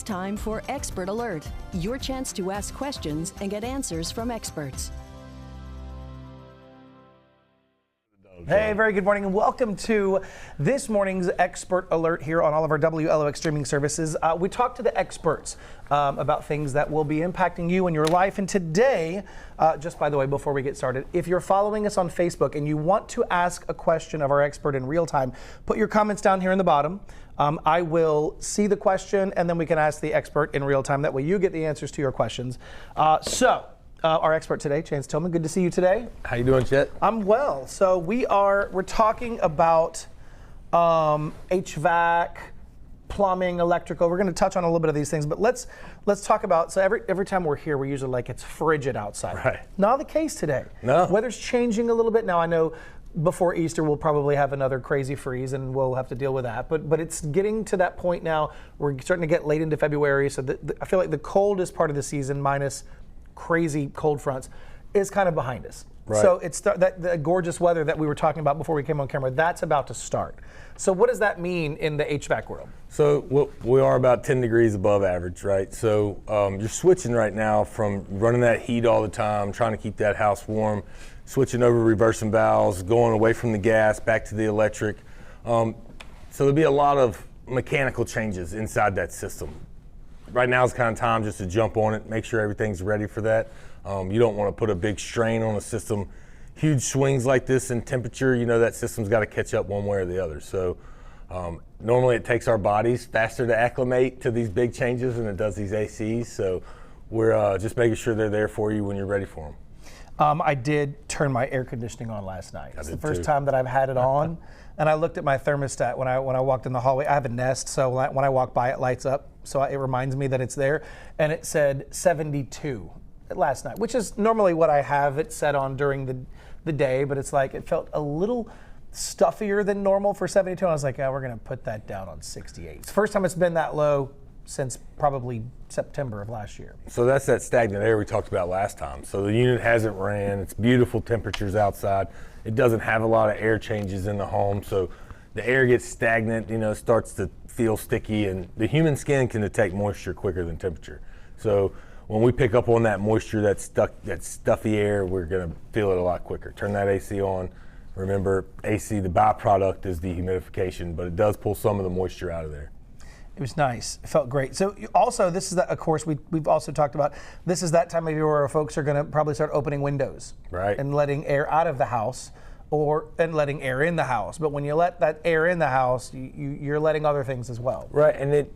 time for Expert Alert, your chance to ask questions and get answers from experts. Hey, very good morning and welcome to this morning's Expert Alert here on all of our WLOX streaming services. We talk to the experts about things that will be impacting you and your life. And today, just by the way, before we get started, if you're following us on Facebook and you want to ask a question of our expert in real time, put your comments down here in the bottom. I will see the question and then we can ask the expert in real time. That way you get the answers to your questions. Our expert today, Tillman, good to see you today. How you doing, Chet? I'm well. So we're talking about HVAC, plumbing, electrical. We're going to touch on a little bit of these things, but let's talk about. So every time we're here, we're usually like it's frigid outside. Right. Not the case today. No. Weather's changing a little bit now. I know before Easter we'll probably have another crazy freeze, and we'll have to deal with that. But it's getting to that point now. We're starting to get late into February, so I feel like the coldest part of the season, minus crazy cold fronts, is kind of behind us. Right. So it's the gorgeous weather that we were talking about before we came on camera, that's about to start. So what does that mean in the HVAC world? So we are about 10 degrees above average, right? So you're switching right now from running that heat all the time, trying to keep that house warm, switching over reversing valves, going away from the gas, back to the electric. So there'll be a lot of mechanical changes inside that system. Right now is kind of time just to jump on it, make sure everything's ready for that. You don't want to put a big strain on a system. Huge swings like this in temperature, you know that system's got to catch up one way or the other. So normally it takes our bodies faster to acclimate to these big changes than it does these ACs. So we're just making sure they're there for you when you're ready for them. I did turn my air conditioning on last night. It's the first too. time that I've had it on. And I looked at my thermostat when I walked in the hallway. I have a Nest, so when I walk by, it lights up. So it reminds me that it's there. And it said 72 last night, which is normally what I have it set on during the day. But it's like it felt a little stuffier than normal for 72. And I was like, oh, we're going to put that down on 68. It's the first time it's been that low since probably September of last year. So that's that stagnant air we talked about last time. So the unit hasn't ran. It's beautiful temperatures outside. It doesn't have a lot of air changes in the home. So the air gets stagnant, starts to feel sticky, and the human skin can detect moisture quicker than temperature. So when we pick up on that moisture, that stuffy air, we're going to feel it a lot quicker. Turn that AC on. Remember, AC, the byproduct is dehumidification, but it does pull some of the moisture out of there. It was nice. It felt great. So also, this is of course, we've also talked about, this is that time of year where folks are going to probably start opening windows. Right. And letting air out of the house and letting air in the house. But when you let that air in the house, you're letting other things as well. Right, and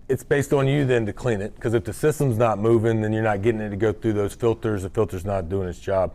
it's based on you then to clean it, because if the system's not moving, then you're not getting it to go through those filters. The filter's not doing its job.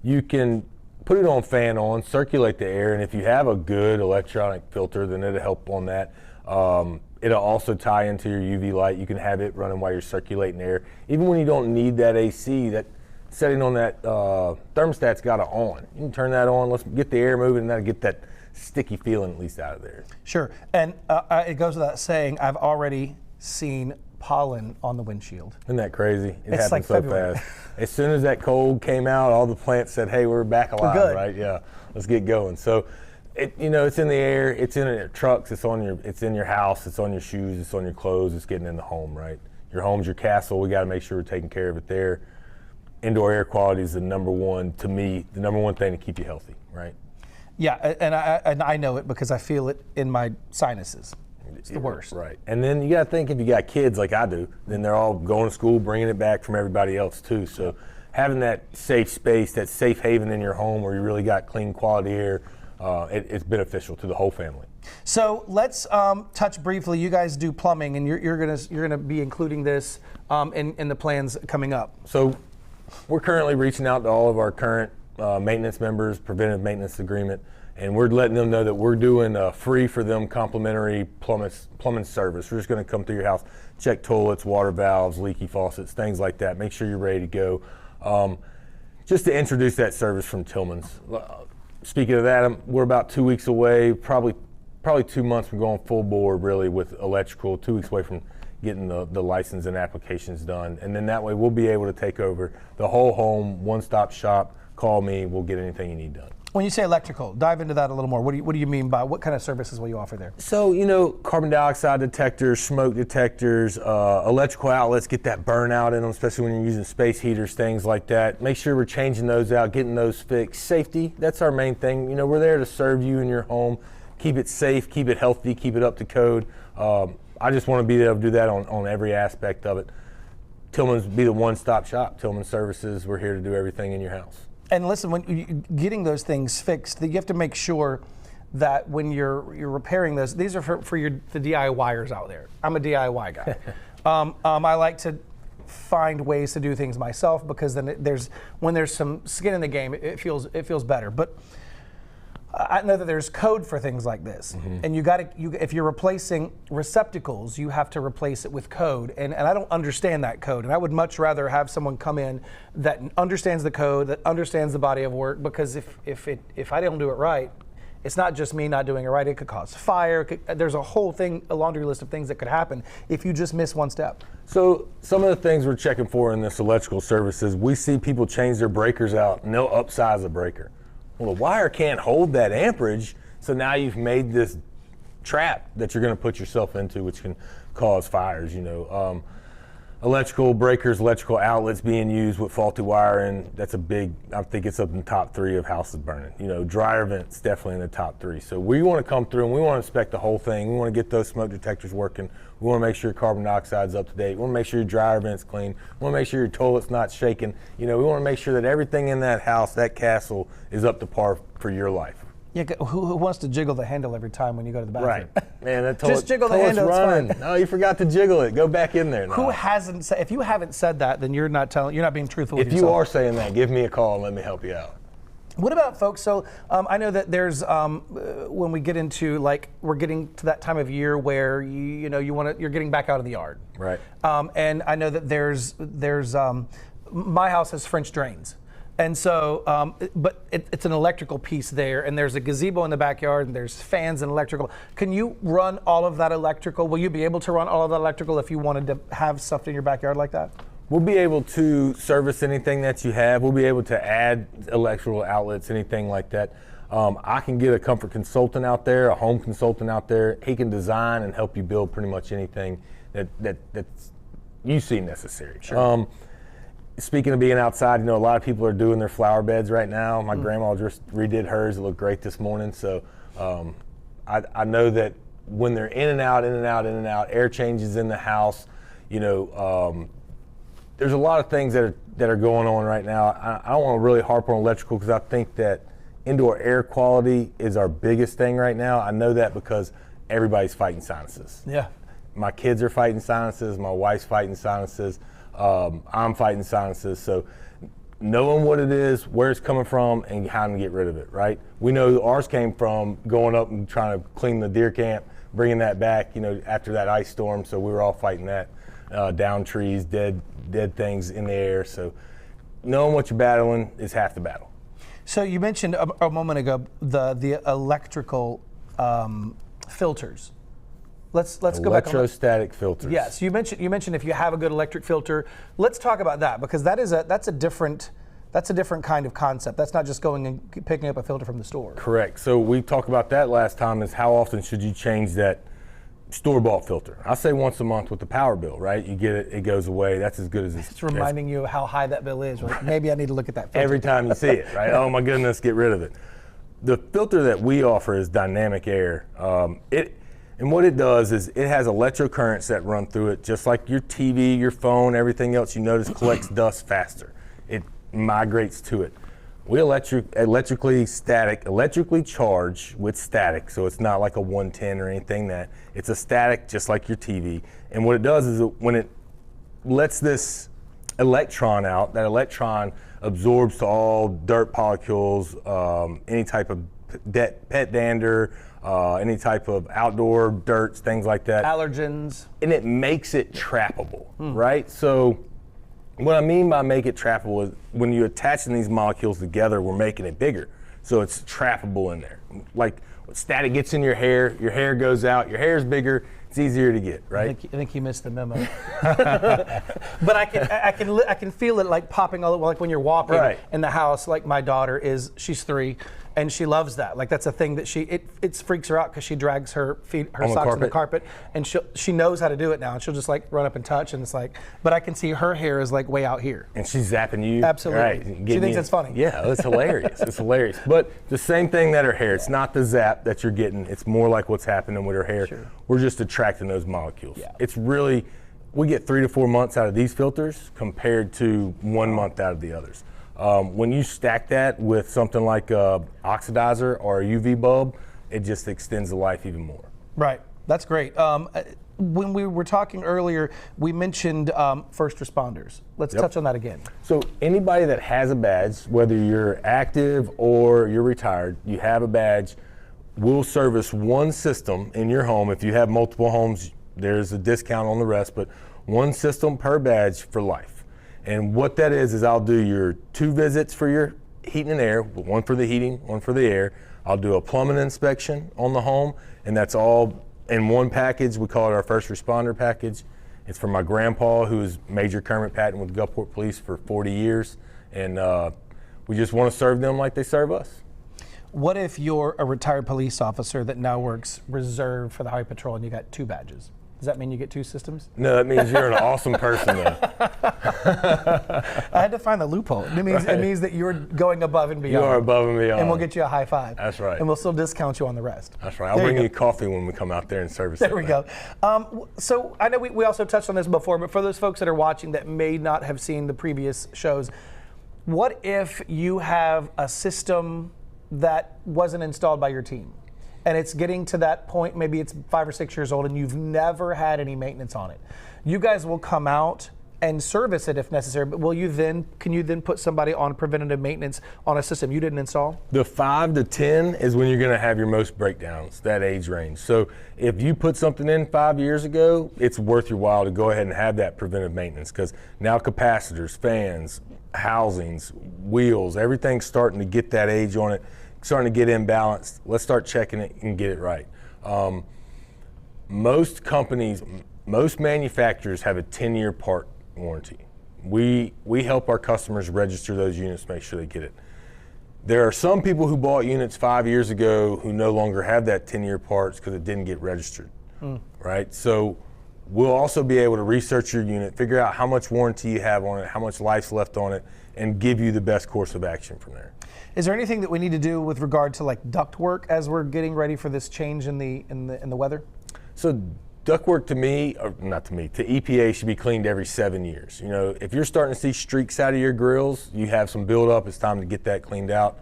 You can put it on fan on, circulate the air, and if you have a good electronic filter, then it'll help on that. It'll also tie into your UV light. You can have it running while you're circulating air. Even when you don't need that AC, that setting on that thermostat's got it on. You can turn that on, let's get the air moving, and that'll get that sticky feeling at least out of there. Sure, and it goes without saying, I've already seen pollen on the windshield. Isn't that crazy? It It's happened like so February. fast. As soon as that cold came out, all the plants said, hey, we're back alive, good. right? Yeah, let's get going. So, it's in the air, it's in your trucks, it's in your house, it's on your shoes, it's on your clothes, it's getting in the home, right? Your home's your castle. We got to make sure we're taking care of it there. Indoor air quality is the number one thing to keep you healthy, right? Yeah, and I know it because I feel it in my sinuses. It's the worst. Right. And then you got to think, if you got kids like I do, then they're all going to school, bringing it back from everybody else too. So having that safe space, that safe haven in your home where you really got clean quality air, it's beneficial to the whole family. So let's touch briefly. You guys do plumbing, and you're gonna be including this in the plans coming up. So we're currently reaching out to all of our current maintenance members, preventive maintenance agreement, and we're letting them know that we're doing a free for them complimentary plumbing service. We're just going to come through your house, check toilets, water valves, leaky faucets, things like that. Make sure you're ready to go. Just to introduce that service from Tillman's. Speaking of that, we're about 2 weeks away, probably 2 months from going full board really with electrical, 2 weeks away from getting the license and applications done. And then that way we'll be able to take over the whole home, one-stop shop. Call me, we'll get anything you need done. When you say electrical, dive into that a little more. What do you mean by what kind of services will you offer there? So, carbon dioxide detectors, smoke detectors, electrical outlets, get that burnout in them, especially when you're using space heaters, things like that. Make sure we're changing those out, getting those fixed. Safety, that's our main thing. We're there to serve you in your home, keep it safe, keep it healthy, keep it up to code. I just want to be able to do that on every aspect of it. Tillman's be the one-stop shop. Tillman Services, we're here to do everything in your house. And listen, when you're getting those things fixed, you have to make sure that when you're repairing those, these are for the DIYers out there. I'm a DIY guy. I like to find ways to do things myself because then when there's some skin in the game, it feels better. But I know that there's code for things like this, and if you're replacing receptacles, you have to replace it with code, and I don't understand that code, and I would much rather have someone come in that understands the code, that understands the body of work, because if I don't do it right, it's not just me not doing it right. It could cause fire. There's a whole thing, a laundry list of things that could happen if you just miss one step. So some of the things we're checking for in this electrical services, we see people change their breakers out and they'll upsize a breaker. Well, the wire can't hold that amperage, so now you've made this trap that you're going to put yourself into, which can cause fires. Electrical breakers, electrical outlets being used with faulty wiring, that's I think it's up in the top 3 of houses burning. Dryer vents definitely in the top 3. So we want to come through and we want to inspect the whole thing. We want to get those smoke detectors working. We want to make sure your carbon dioxide's up to date. We want to make sure your dryer vent's clean. We want to make sure your toilet's not shaking. We want to make sure that everything in that house, that castle, is up to par for your life. Yeah, who wants to jiggle the handle every time when you go to the bathroom? Right. Man, that just jiggle the handle, running. It's fine. No, you forgot to jiggle it. Go back in there now. Who hasn't said, if you haven't said that, then you're not being truthful with yourself. If you are saying that, give me a call and let me help you out. What about folks? So I know that there's when we get into we're getting to that time of year where you're getting back out of the yard, right? And I know that there's my house has French drains, and so but it's an electrical piece there, and there's a gazebo in the backyard, and there's fans and electrical. Can you run all of that electrical? Will you be able to run all of that electrical if you wanted to have stuff in your backyard like that? We'll be able to service anything that you have. We'll be able to add electrical outlets, anything like that. I can get a comfort consultant out there, a home consultant out there. He can design and help you build pretty much anything that you see necessary. Sure. Speaking of being outside, a lot of people are doing their flower beds right now. My grandma just redid hers. It looked great this morning. So I know that when they're in and out, air changes in the house, there's a lot of things that are going on right now. I don't want to really harp on electrical because I think that indoor air quality is our biggest thing right now. I know that because everybody's fighting sinuses. Yeah. My kids are fighting sinuses. My wife's fighting sinuses. I'm fighting sinuses. So knowing what it is, where it's coming from, and how to get rid of it, right? We know ours came from going up and trying to clean the deer camp, bringing that back, after that ice storm. So we were all fighting that. Down trees, dead things in the air. So knowing what you're battling is half the battle. So you mentioned a moment ago the electrical filters. Let's go back. Electrostatic filters. Yes, you mentioned if you have a good electric filter. Let's talk about that because that's a different kind of concept. That's not just going and picking up a filter from the store. Correct. So we talked about that last time. Is how often should you change that store-bought filter? I say once a month with the power bill, right? You get it, it goes away. That's as good as it's reminding you of how high that bill is. Right? Maybe I need to look at that filter. Every time you see it, right? Oh my goodness, get rid of it. The filter that we offer is dynamic air. And what it does is it has electrocurrents that run through it, just like your TV, your phone, everything else you notice collects dust faster. It migrates to it. We electrically charge with static, so it's not like a 110 or anything that. It's a static just like your TV. And what it does is when it lets this electron out, that electron absorbs to all dirt molecules, any type of pet dander, any type of outdoor dirts, things like that. Allergens. And it makes it trappable, right? So what I mean by make it trappable is when you're attaching these molecules together, we're making it bigger. So it's trappable in there. Like Static gets in your hair goes out, your hair's bigger, it's easier to get, right? I think you missed the memo. But I can feel it like popping all like when you're walking in the house. Like my daughter she's 3, and she loves that. Like that's a thing that it freaks her out because she drags her socks on the carpet, and she knows how to do it now, and she'll just like run up and touch, and it's like. But I can see her hair is like way out here. And she's zapping you. Absolutely. Right. She thinks it's funny. Yeah, it's hilarious. It's hilarious. But the same thing that her hair. It's not the zap that you're getting. It's more like what's happening with her hair. Sure. We're just attracting those molecules. Yeah. It's really, we get 3 to 4 months out of these filters compared to 1 month out of the others. When you stack that with something like a oxidizer or a UV bulb, it just extends the life even more. Right. That's great. When we were talking earlier, we mentioned first responders. Let's touch on that again. So anybody that has a badge, whether you're active or you're retired, you have a badge, we'll service one system in your home. If you have multiple homes, there's a discount on the rest, but one system per badge for life. And what that is I'll do your 2 visits for your heating and air, one for the heating, one for the air. I'll do a plumbing inspection on the home, and that's all in one package. We call it our first responder package. It's for my grandpa, who's Major Kermit Patton with Gulfport Police for 40 years, and we just want to serve them like they serve us. What if you're a retired police officer that now works reserve for the Highway Patrol and you got 2 badges? Does that mean you get 2 systems? No, that means you're an awesome person, though. I had to find the loophole. It means that you're going above and beyond. You are above and beyond. And we'll get you a high five. That's right. And we'll still discount you on the rest. That's right. I'll bring you coffee when we come out there and service it. There we go. So I know we also touched on this before, but for those folks that are watching that may not have seen the previous shows, what if you have a system that wasn't installed by your team? And it's getting to that point, maybe it's 5 or 6 years old and you've never had any maintenance on it. You guys will come out and service it if necessary, but can you then put somebody on preventative maintenance on a system you didn't install? The 5 to 10 is when you're gonna have your most breakdowns, that age range. So if you put something in 5 years ago, it's worth your while to go ahead and have that preventive maintenance, because now capacitors, fans, housings, wheels, everything's starting to get that age on it, starting to get imbalanced. Let's start checking it and get it right. Most companies, most manufacturers have a 10-year part warranty. We help our customers register those units, make sure they get it. There are some people who bought units 5 years ago who no longer have that 10-year parts because it didn't get registered, right? So we'll also be able to research your unit, figure out how much warranty you have on it, how much life's left on it, and give you the best course of action from there. Is there anything that we need to do with regard to like duct work as we're getting ready for this change in the weather? So ductwork to EPA should be cleaned every 7 years. You know, if you're starting to see streaks out of your grills, you have some buildup, it's time to get that cleaned out.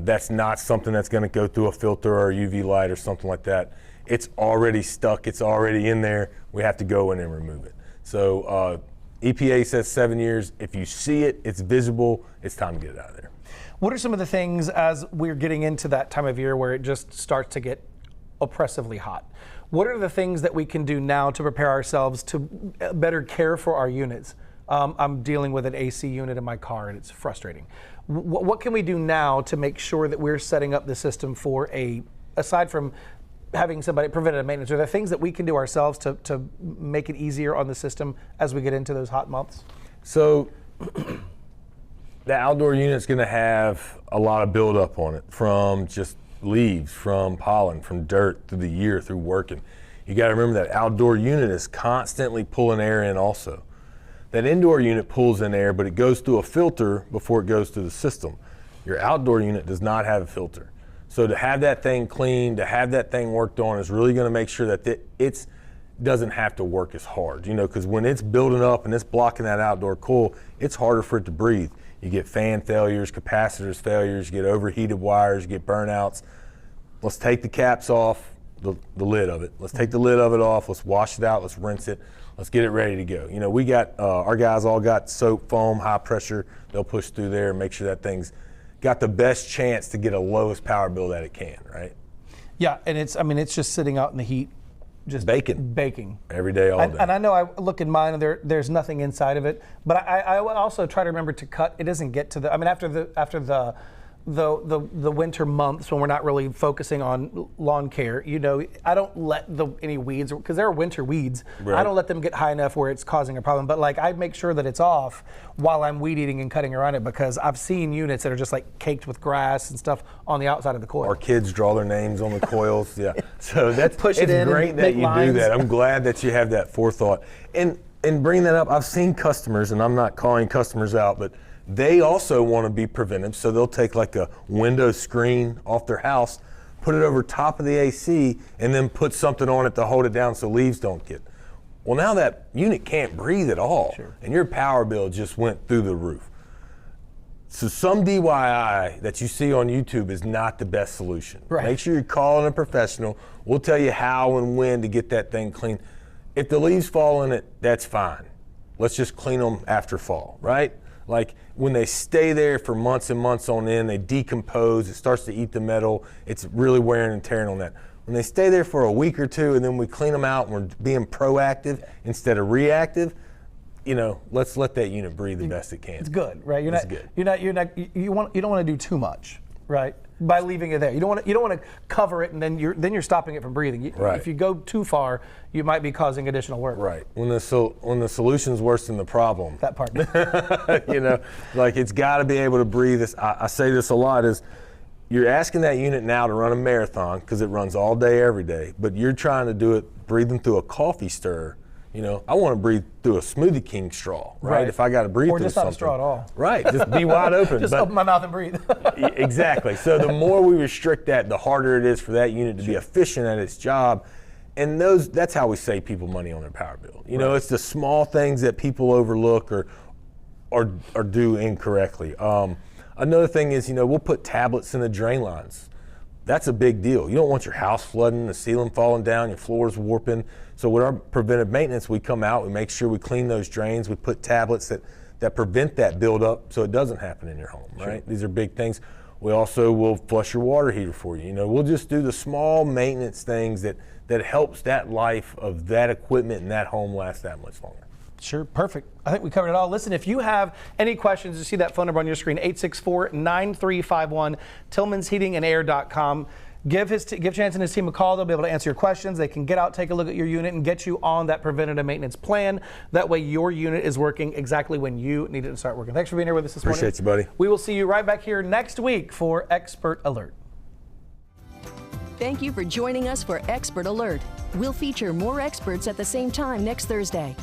That's not something that's gonna go through a filter or a UV light or something like that. It's already stuck, it's already in there. We have to go in and remove it. So EPA says 7 years. If you see it, it's visible, it's time to get it out of there. What are some of the things as we're getting into that time of year where it just starts to get oppressively hot? What are the things that we can do now to prepare ourselves to better care for our units? I'm dealing with an AC unit in my car and it's frustrating. What can we do now to make sure that we're setting up the system for aside from having somebody preventative maintenance, are there things that we can do ourselves to make it easier on the system as we get into those hot months? So the outdoor unit's gonna have a lot of buildup on it from just leaves, from pollen, from dirt through the year, through working. You gotta remember that outdoor unit is constantly pulling air in also. That indoor unit pulls in air, but it goes through a filter before it goes through the system. Your outdoor unit does not have a filter. So to have that thing cleaned, to have that thing worked on is really gonna make sure that it doesn't have to work as hard, you know, because when it's building up and it's blocking that outdoor cool, it's harder for it to breathe. You get fan failures, capacitors failures, you get overheated wires, you get burnouts. Let's take the caps off, the lid of it. Let's take the lid of it off, let's wash it out, let's rinse it, let's get it ready to go. You know, we got, our guys all got soap, foam, high pressure. They'll push through there and make sure that thing's got the best chance to get a lowest power bill that it can, right? Yeah, and it's just sitting out in the heat, just baking every day, all day. And I know I look in mine and there's nothing inside of it, but I also try to remember to cut. It doesn't get to the. I mean, after the the winter months when we're not really focusing on lawn care, I don't let any weeds, because there are winter weeds. Right. I don't let them get high enough where it's causing a problem. But like I make sure that it's off while I'm weed eating and cutting around it, because I've seen units that are just like caked with grass and stuff on the outside of the coil. Our kids draw their names on the coils. Yeah. So it's Push it in great and that make you lines. do that. I'm glad that you have that forethought. And bringing that up, I've seen customers, and I'm not calling customers out, but they also want to be preventive, so they'll take like a window screen off their house, put it over top of the AC, and then put something on it to hold it down so leaves don't get. Well, now that unit can't breathe at all, Sure. and your power bill just went through the roof. So some DIY that you see on YouTube is not the best solution. Right. Make sure you're calling a professional. We'll tell you how and when to get that thing clean. If the leaves fall in it, that's fine. Let's just clean them after fall, right? Like when they stay there for months and months on end, they decompose, it starts to eat the metal, it's really wearing and tearing on that. When they stay there for a week or two and then we clean them out and we're being proactive instead of reactive, let's let that unit breathe the best it can. It's good, right? You don't want to do too much, right? By leaving it there, you don't want to cover it and then you're stopping it from breathing. Right. If you go too far, you might be causing additional work. Right. When the solution's worse than the problem. That part. Like it's got to be able to breathe. I say this a lot is, you're asking that unit now to run a marathon because it runs all day, every day, but you're trying to do it breathing through a coffee stirrer. I want to breathe through a Smoothie King straw, right? If I got to breathe or through just something. not a straw at all. Right, just be wide open. Just open my mouth and breathe. Exactly. So the more we restrict that, the harder it is for that unit to be efficient at its job. And that's how we save people money on their power bill. It's the small things that people overlook or do incorrectly. Another thing is, we'll put tablets in the drain lines. That's a big deal. You don't want your house flooding, the ceiling falling down, your floors warping. So with our preventive maintenance, we come out, we make sure we clean those drains, we put tablets that prevent that buildup so it doesn't happen in your home, right? Sure. These are big things. We also will flush your water heater for you. We'll just do the small maintenance things that helps that life of that equipment and that home last that much longer. Sure, perfect. I think we covered it all. Listen, if you have any questions, you see that phone number on your screen, 864-9351, tillmansheatingandair.com. Give Chance and his team a call. They'll be able to answer your questions. They can get out, take a look at your unit, and get you on that preventative maintenance plan. That way your unit is working exactly when you need it to start working. Thanks for being here with us this morning. Appreciate you, buddy. We will see you right back here next week for Expert Alert. Thank you for joining us for Expert Alert. We'll feature more experts at the same time next Thursday.